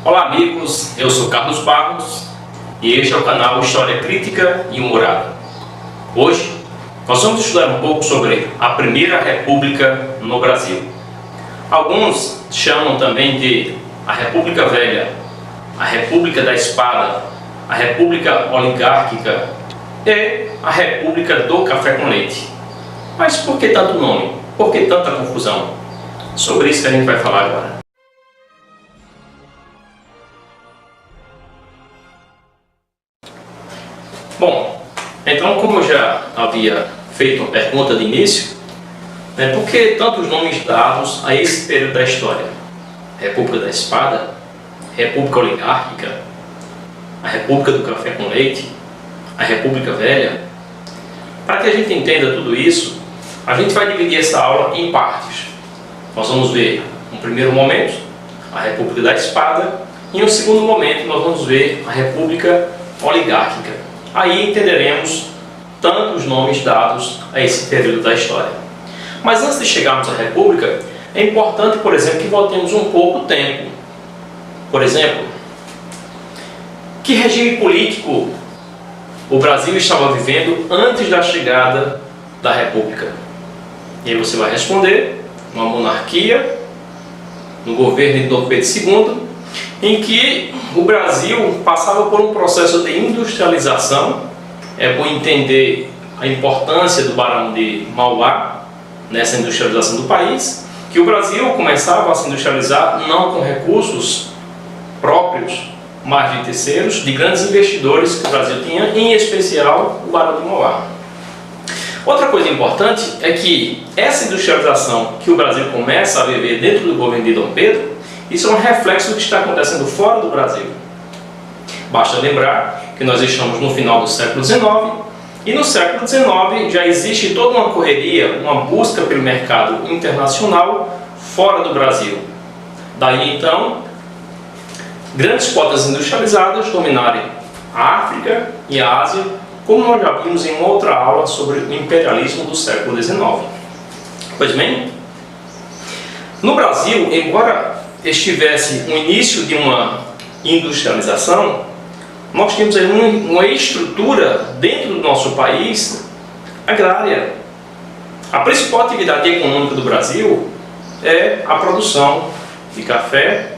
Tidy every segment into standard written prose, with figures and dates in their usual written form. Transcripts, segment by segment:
Olá amigos, eu sou Carlos Barros e este é o canal História Crítica e Humorada. Hoje nós vamos estudar um pouco sobre a Primeira República no Brasil. Alguns chamam também de a República Velha, a República da Espada, a República Oligárquica e a República do Café com Leite. Mas por que tanto nome? Por que tanta confusão? Sobre isso que a gente vai falar agora. Bom, então como eu já havia feito uma pergunta de início, por que tantos nomes dados a esse período da história? República da Espada, República Oligárquica, a República do Café com Leite, a República Velha? Para que a gente entenda tudo isso, a gente vai dividir essa aula em partes. Nós vamos ver, no primeiro momento, a República da Espada, e no segundo momento nós vamos ver a República Oligárquica. Aí entenderemos tantos nomes dados a esse período da história. Mas antes de chegarmos à República, é importante, por exemplo, que voltemos um pouco o tempo. Por exemplo, que regime político o Brasil estava vivendo antes da chegada da República? E aí você vai responder: uma monarquia, no governo de Dom Pedro II, em que o Brasil passava por um processo de industrialização. É bom entender a importância do Barão de Mauá nessa industrialização do país, que o Brasil começava a se industrializar não com recursos próprios, mas de terceiros, de grandes investidores que o Brasil tinha, em especial o Barão de Mauá. Outra coisa importante é que essa industrialização que o Brasil começa a viver dentro do governo de Dom Pedro, isso é um reflexo do que está acontecendo fora do Brasil. Basta lembrar que nós estamos no final do século XIX, e no século XIX já existe toda uma correria, uma busca pelo mercado internacional fora do Brasil. Daí então, grandes potas industrializadas dominarem a África e a Ásia, como nós já vimos em uma outra aula sobre o imperialismo do século XIX. Pois bem, no Brasil, embora estivesse no início de uma industrialização, nós temos aí uma estrutura dentro do nosso país agrária. A principal atividade econômica do Brasil é a produção de café,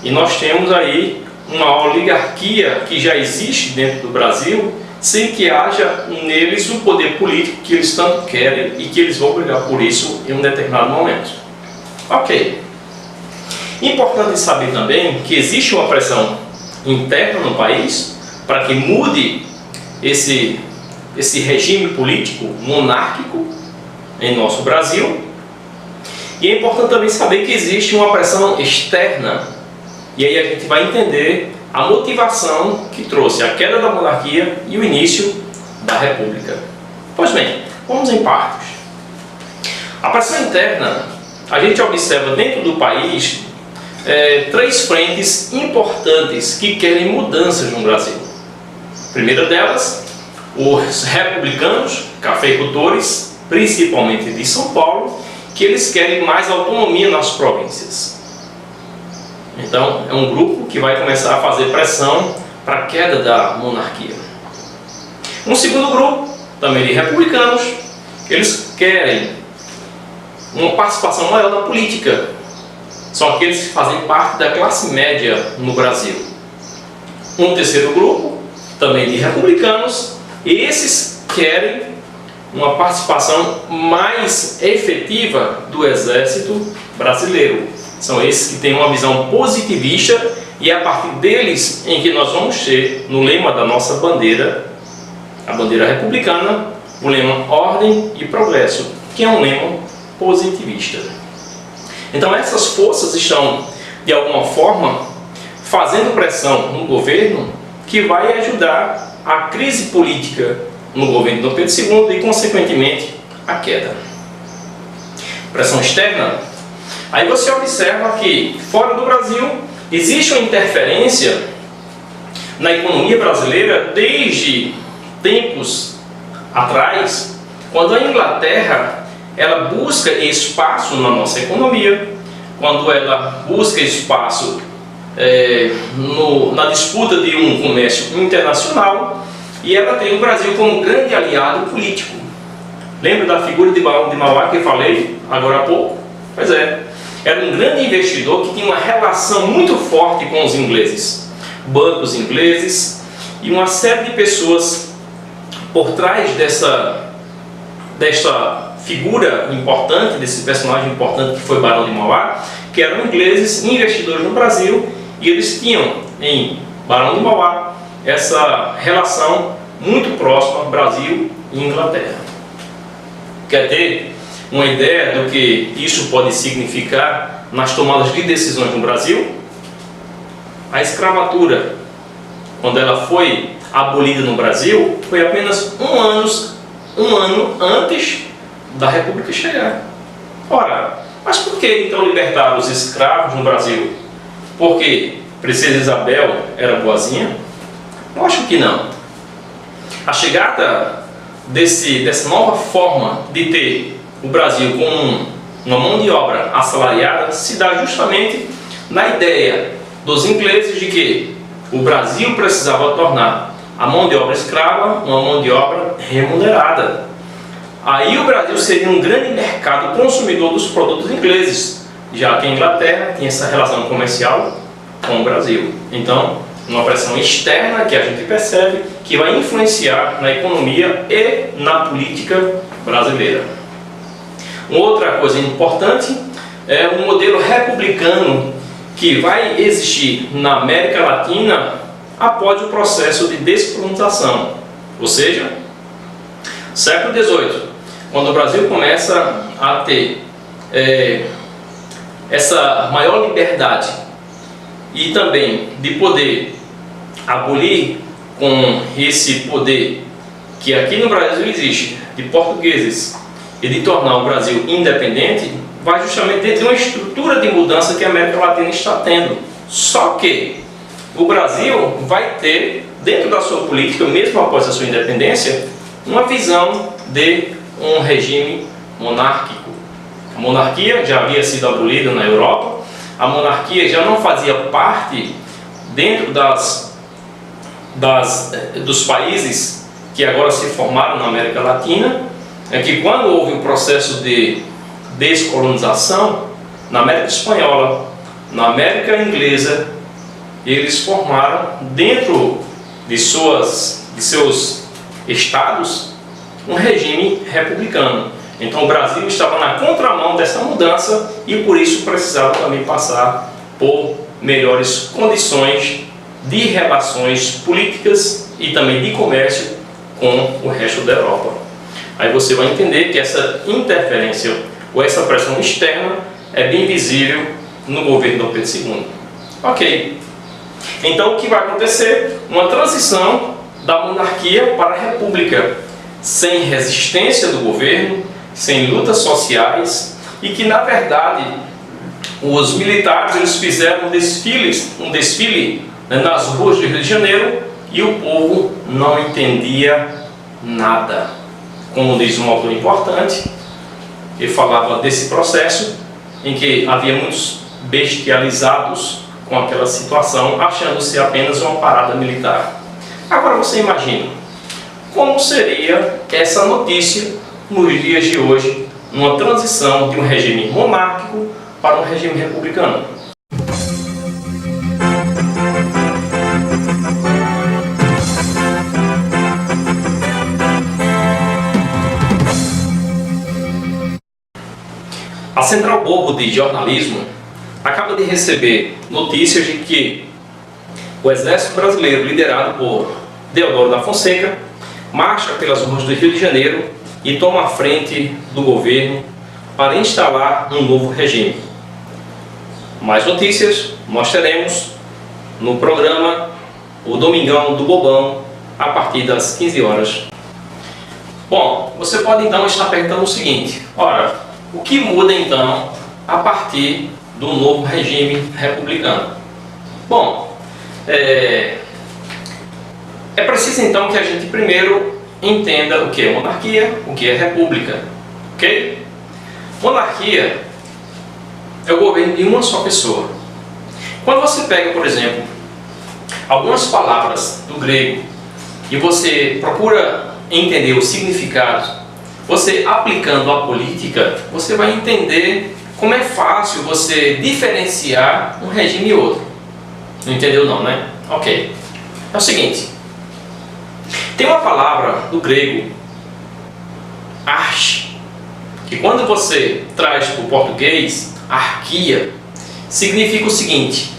e nós temos aí uma oligarquia que já existe dentro do Brasil, sem que haja neles o poder político que eles tanto querem e que eles vão brigar por isso em um determinado momento. Ok. Importante saber também que existe uma pressão interna no país para que mude esse regime político monárquico em nosso Brasil. E é importante também saber que existe uma pressão externa, e aí a gente vai entender a motivação que trouxe a queda da monarquia e o início da República. Pois bem, vamos em partes. A pressão interna, a gente observa dentro do país três frentes importantes que querem mudanças no Brasil. A primeira delas, os republicanos, cafeicultores, principalmente de São Paulo, que eles querem mais autonomia nas províncias. Então, é um grupo que vai começar a fazer pressão para a queda da monarquia. Um segundo grupo, também de republicanos, eles querem uma participação maior na política. São aqueles que fazem parte da classe média no Brasil. Um terceiro grupo, também de republicanos, esses querem uma participação mais efetiva do exército brasileiro. São esses que têm uma visão positivista, e é a partir deles em que nós vamos ter, no lema da nossa bandeira, a bandeira republicana, o lema Ordem e Progresso, que é um lema positivista. Então essas forças estão, de alguma forma, fazendo pressão no governo, que vai ajudar a crise política no governo de Dom Pedro II e, consequentemente, a queda. Pressão externa. Aí você observa que, fora do Brasil, existe uma interferência na economia brasileira desde tempos atrás, quando a Inglaterra ela busca espaço na nossa economia, quando ela busca espaço na disputa de um comércio internacional, e ela tem o Brasil como grande aliado político. Lembra da figura de Barão de Mauá que eu falei agora há pouco? Pois é, era um grande investidor que tinha uma relação muito forte com os ingleses, bancos ingleses e uma série de pessoas por trás dessa figura importante, desse personagem importante que foi Barão de Mauá, que eram ingleses, investidores no Brasil, e eles tinham em Barão de Mauá essa relação muito próxima Brasil e Inglaterra. Quer ter uma ideia do que isso pode significar nas tomadas de decisões no Brasil? A escravatura, quando ela foi abolida no Brasil, foi apenas um ano antes da República chegar. Ora, mas por que então libertaram os escravos no Brasil? Porque Princesa Isabel era boazinha? Eu acho que não. A chegada dessa nova forma de ter o Brasil como uma mão de obra assalariada se dá justamente na ideia dos ingleses de que o Brasil precisava tornar a mão de obra escrava uma mão de obra remunerada. Aí o Brasil seria um grande mercado consumidor dos produtos ingleses, já que a Inglaterra tem essa relação comercial com o Brasil. Então, uma pressão externa que a gente percebe que vai influenciar na economia e na política brasileira. Uma outra coisa importante é o modelo republicano que vai existir na América Latina após o processo de descolonização, ou seja, século XVIII, quando o Brasil começa a ter essa maior liberdade e também de poder abolir com esse poder que aqui no Brasil existe, de portugueses, e de tornar o Brasil independente, vai justamente dentro de uma estrutura de mudança que a América Latina está tendo. Só que o Brasil vai ter, dentro da sua política, mesmo após a sua independência, uma visão de um regime monárquico. A monarquia já havia sido abolida na Europa, a monarquia já não fazia parte dentro dos países que agora se formaram na América Latina. É que quando houve o processo de descolonização, na América Espanhola, na América Inglesa, eles formaram dentro de seus estados um regime republicano. Então o Brasil estava na contramão dessa mudança e por isso precisava também passar por melhores condições de relações políticas e também de comércio com o resto da Europa. Aí você vai entender que essa interferência ou essa pressão externa é bem visível no governo Dom Pedro II. Ok. Então o que vai acontecer? Uma transição da monarquia para a república, sem resistência do governo, sem lutas sociais, e que na verdade os militares eles fizeram um desfile nas ruas do Rio de Janeiro e o povo não entendia nada. Como diz um autor importante, ele falava desse processo em que havia muitos bestializados com aquela situação, achando ser apenas uma parada militar. Agora você imagina, como seria essa notícia nos dias de hoje, numa transição de um regime monárquico para um regime republicano? A Central Globo de Jornalismo acaba de receber notícias de que o Exército Brasileiro, liderado por Deodoro da Fonseca, marcha pelas ruas do Rio de Janeiro e toma a frente do governo para instalar um novo regime. Mais notícias nós teremos no programa O Domingão do Bobão, a partir das 15 horas. Bom, você pode então estar perguntando o seguinte: ora, o que muda então a partir do novo regime republicano? Bom, é preciso então que a gente primeiro entenda o que é monarquia, o que é república, ok? Monarquia é o governo de uma só pessoa. Quando você pega, por exemplo, algumas palavras do grego e você procura entender o significado, você aplicando a política, você vai entender como é fácil você diferenciar um regime e outro. Não entendeu não, né? Ok. É o seguinte, tem uma palavra do grego, arche, que quando você traz para o português, arquia, significa o seguinte: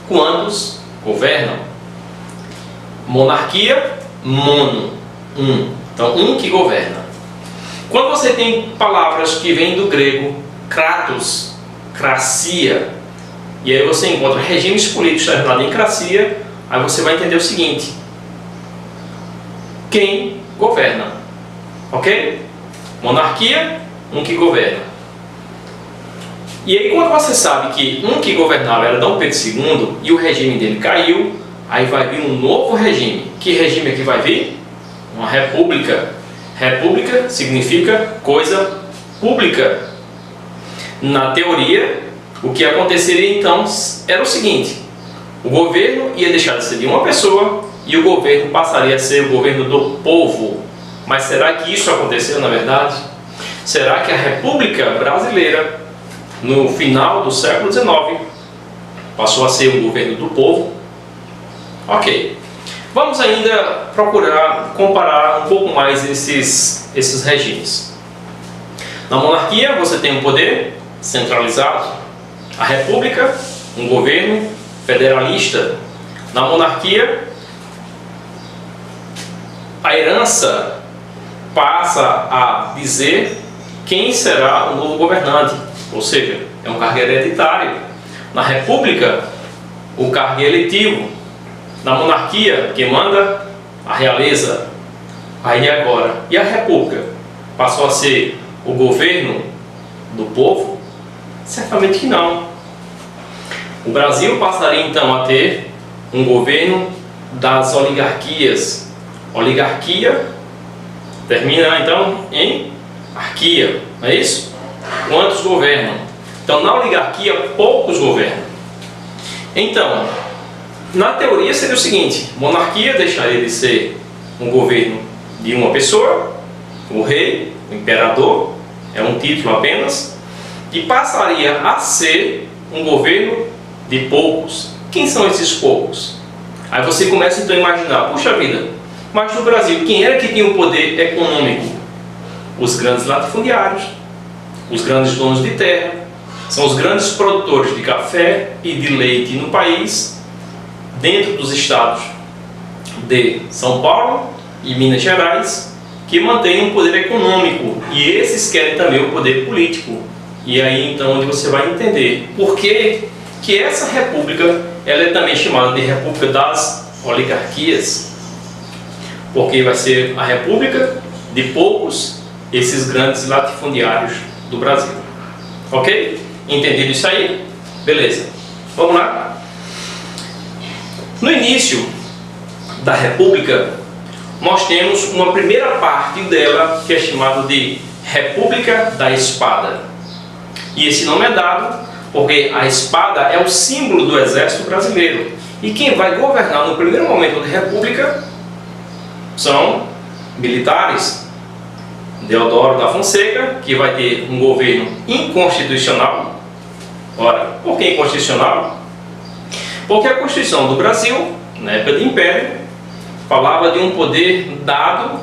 quantos governam? Monarquia, mono, um. Então, um que governa. Quando você tem palavras que vêm do grego, kratos, cracia, e aí você encontra regimes políticos terminados em cracia, aí você vai entender o seguinte: quem governa, ok? Monarquia, um que governa. E aí quando você sabe que um que governava era Dom Pedro II e o regime dele caiu, aí vai vir um novo regime. Que regime é que vai vir? Uma república. República significa coisa pública. Na teoria, o que aconteceria então era o seguinte: o governo ia deixar de ser de uma pessoa e o governo passaria a ser o governo do povo. Mas será que isso aconteceu na verdade? Será que a República Brasileira, no final do século XIX, passou a ser um governo do povo? Ok. Vamos ainda procurar comparar um pouco mais esses regimes. Na monarquia você tem um poder centralizado. A república, um governo federalista. Na monarquia, a herança passa a dizer quem será o novo governante, ou seja, é um cargo hereditário. Na república, o cargo é eletivo. Na monarquia, quem manda? A realeza. Aí agora, e a república? Passou a ser o governo do povo? Certamente que não. O Brasil passaria então a ter um governo das oligarquias. Oligarquia termina então em arquia, não é isso? Quantos governam? Então na oligarquia poucos governam. Então, na teoria seria o seguinte: monarquia deixaria de ser um governo de uma pessoa, o rei, o imperador, é um título apenas, e passaria a ser um governo de poucos. Quem são esses poucos? Aí você começa então a imaginar: puxa vida, mas no Brasil, quem era que tinha o poder econômico? Os grandes latifundiários, os grandes donos de terra, são os grandes produtores de café e de leite no país, dentro dos estados de São Paulo e Minas Gerais, que mantêm um poder econômico, e esses querem também o poder político. E aí então onde você vai entender por que essa república ela é também chamada de República das Oligarquias. Porque vai ser a república de poucos, esses grandes latifundiários do Brasil. Ok? Entendido isso aí? Beleza. Vamos lá? No início da república, nós temos uma primeira parte dela que é chamada de República da Espada. E esse nome é dado porque a espada é o símbolo do exército brasileiro. E quem vai governar no primeiro momento da república são militares. Deodoro da Fonseca, que vai ter um governo inconstitucional. Ora, por que inconstitucional? Porque a Constituição do Brasil, na época do Império, falava de um poder dado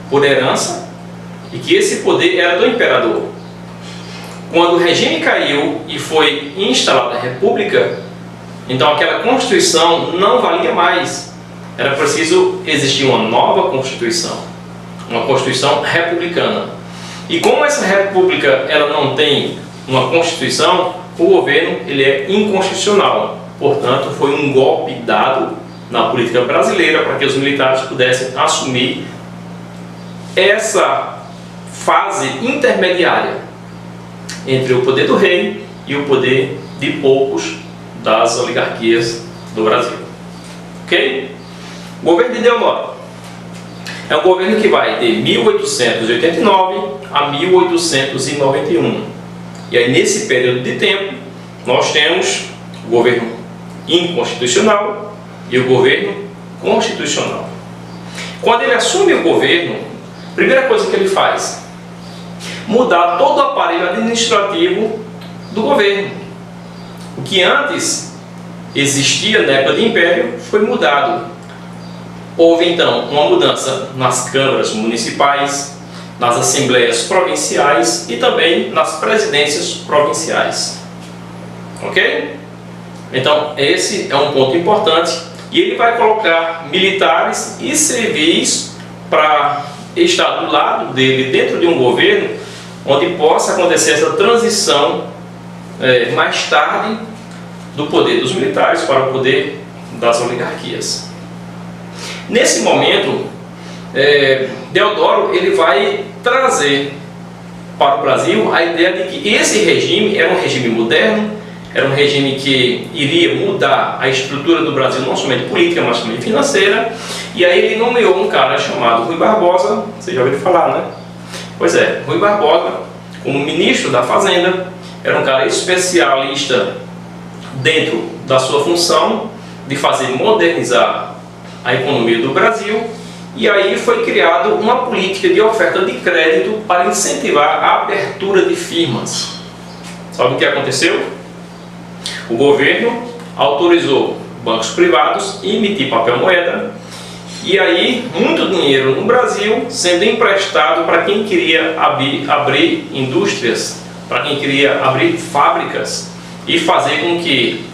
por herança e que esse poder era do imperador. Quando o regime caiu e foi instalada a República, então aquela Constituição não valia mais. Era preciso existir uma nova Constituição, uma Constituição republicana. E como essa República ela não tem uma Constituição, o governo ele é inconstitucional. Portanto, foi um golpe dado na política brasileira para que os militares pudessem assumir essa fase intermediária entre o poder do rei e o poder de poucos das oligarquias do Brasil. Ok? O governo de Deodoro é um governo que vai de 1889 a 1891. E aí nesse período de tempo nós temos governo inconstitucional e o governo constitucional. Quando ele assume o governo, a primeira coisa que ele faz, mudar todo o aparelho administrativo do governo. O que antes existia na época do Império foi mudado. Houve então uma mudança nas câmaras municipais, nas assembleias provinciais e também nas presidências provinciais. Ok? Então esse é um ponto importante e ele vai colocar militares e civis para estar do lado dele dentro de um governo onde possa acontecer essa transição mais tarde do poder dos militares para o poder das oligarquias. Nesse momento, Deodoro ele vai trazer para o Brasil a ideia de que esse regime era um regime moderno, era um regime que iria mudar a estrutura do Brasil, não somente política, mas também financeira. E aí ele nomeou um cara chamado Rui Barbosa, você já ouviu falar, né? Pois é, Rui Barbosa, como ministro da Fazenda, era um cara especialista dentro da sua função de fazer modernizar a economia do Brasil. E aí foi criada uma política de oferta de crédito para incentivar a abertura de firmas. Sabe o que aconteceu? O governo autorizou bancos privados a emitir papel moeda, e aí muito dinheiro no Brasil sendo emprestado para quem queria abrir indústrias, para quem queria abrir fábricas e fazer com que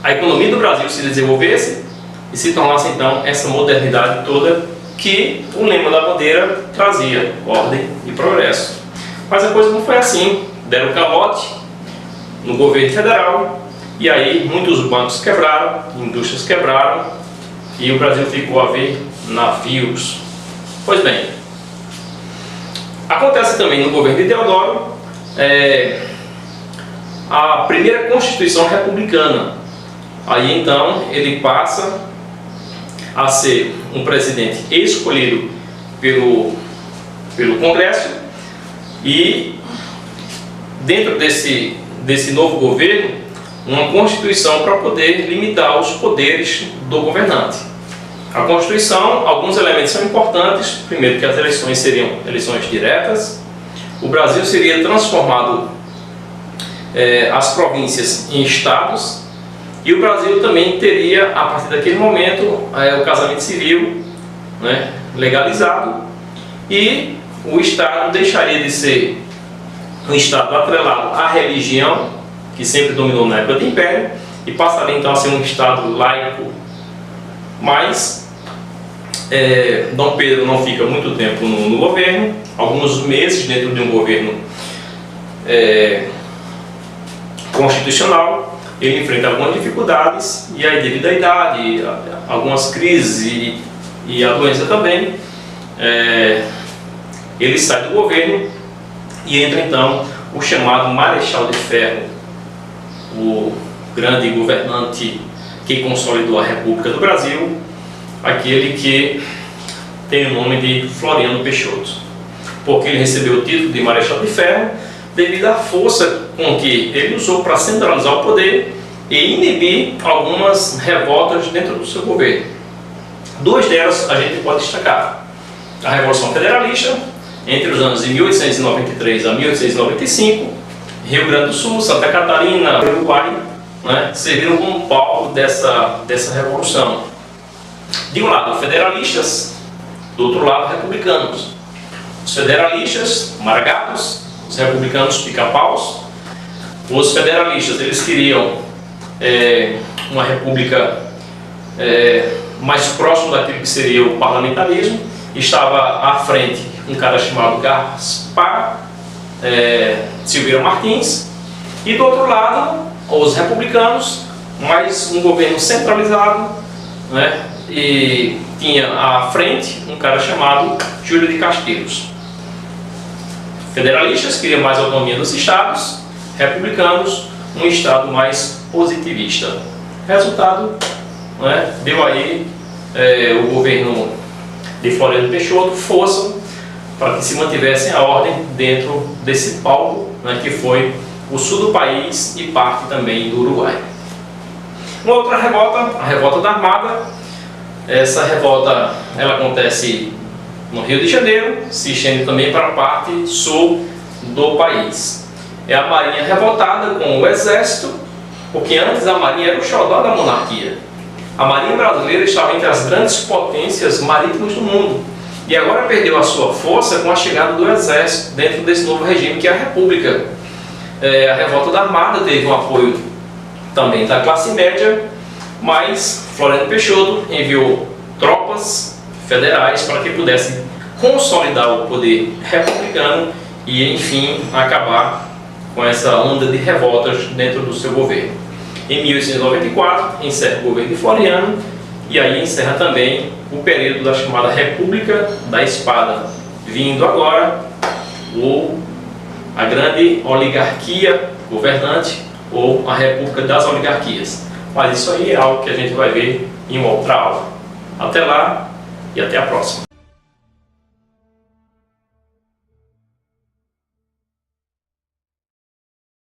a economia do Brasil se desenvolvesse e se tornasse então essa modernidade toda que o lema da bandeira trazia, ordem e progresso. Mas a coisa não foi assim, deram calote no governo federal e aí muitos bancos quebraram, indústrias quebraram e o Brasil ficou a ver navios. Pois bem, acontece também no governo de Deodoro a primeira Constituição republicana. Aí então ele passa a ser um presidente escolhido pelo Congresso e dentro desse novo governo uma Constituição para poder limitar os poderes do governante. A Constituição, alguns elementos são importantes. Primeiro, que as eleições seriam eleições diretas. O Brasil seria transformado as províncias em estados. E o Brasil também teria, a partir daquele momento, o casamento civil, né, legalizado. E o Estado deixaria de ser um Estado atrelado à religião, que sempre dominou na época do Império, e passaria então a ser um Estado laico. Mas Dom Pedro não fica muito tempo no governo, alguns meses dentro de um governo constitucional. Ele enfrenta algumas dificuldades e aí, devido à idade, algumas crises e a doença também, ele sai do governo e entra então o chamado Marechal de Ferro, o grande governante que consolidou a República do Brasil, aquele que tem o nome de Floriano Peixoto, porque ele recebeu o título de Marechal de Ferro devido à força com que ele usou para centralizar o poder e inibir algumas revoltas dentro do seu governo. Duas delas a gente pode destacar: a Revolução Federalista, entre os anos de 1893 a 1895, Rio Grande do Sul, Santa Catarina, Uruguai, né, serviram como palco dessa revolução. De um lado, federalistas, do outro lado, republicanos. Os federalistas, maragatos, os republicanos, pica-paus. Os federalistas, eles queriam uma república mais próxima daquilo que seria o parlamentarismo. Estava à frente um cara chamado Gaspar Silveira Martins, e do outro lado os republicanos, mais um governo centralizado, né? E tinha à frente um cara chamado Júlio de Castilhos. Federalistas queriam mais autonomia dos estados, republicanos um estado mais positivista. Resultado, né, deu aí o governo de Floriano Peixoto força para que se mantivessem a ordem dentro desse palco, né, que foi o sul do país e parte também do Uruguai. Uma outra revolta, a revolta da Armada. Essa revolta ela acontece no Rio de Janeiro, se estende também para a parte sul do país. É a Marinha revoltada com o Exército, porque antes a Marinha era o xodó da monarquia. A Marinha brasileira estava entre as grandes potências marítimas do mundo e agora perdeu a sua força com a chegada do Exército dentro desse novo regime que é a República. A revolta da Armada teve um apoio também da classe média, mas Floriano Peixoto enviou tropas federais para que pudessem consolidar o poder republicano e, enfim, acabar com essa onda de revoltas dentro do seu governo. Em 1894, encerra o governo de Floriano e aí encerra também o período da chamada República da Espada, vindo agora a grande oligarquia governante ou a República das Oligarquias. Mas isso aí é algo que a gente vai ver em uma outra aula. Até lá e até a próxima.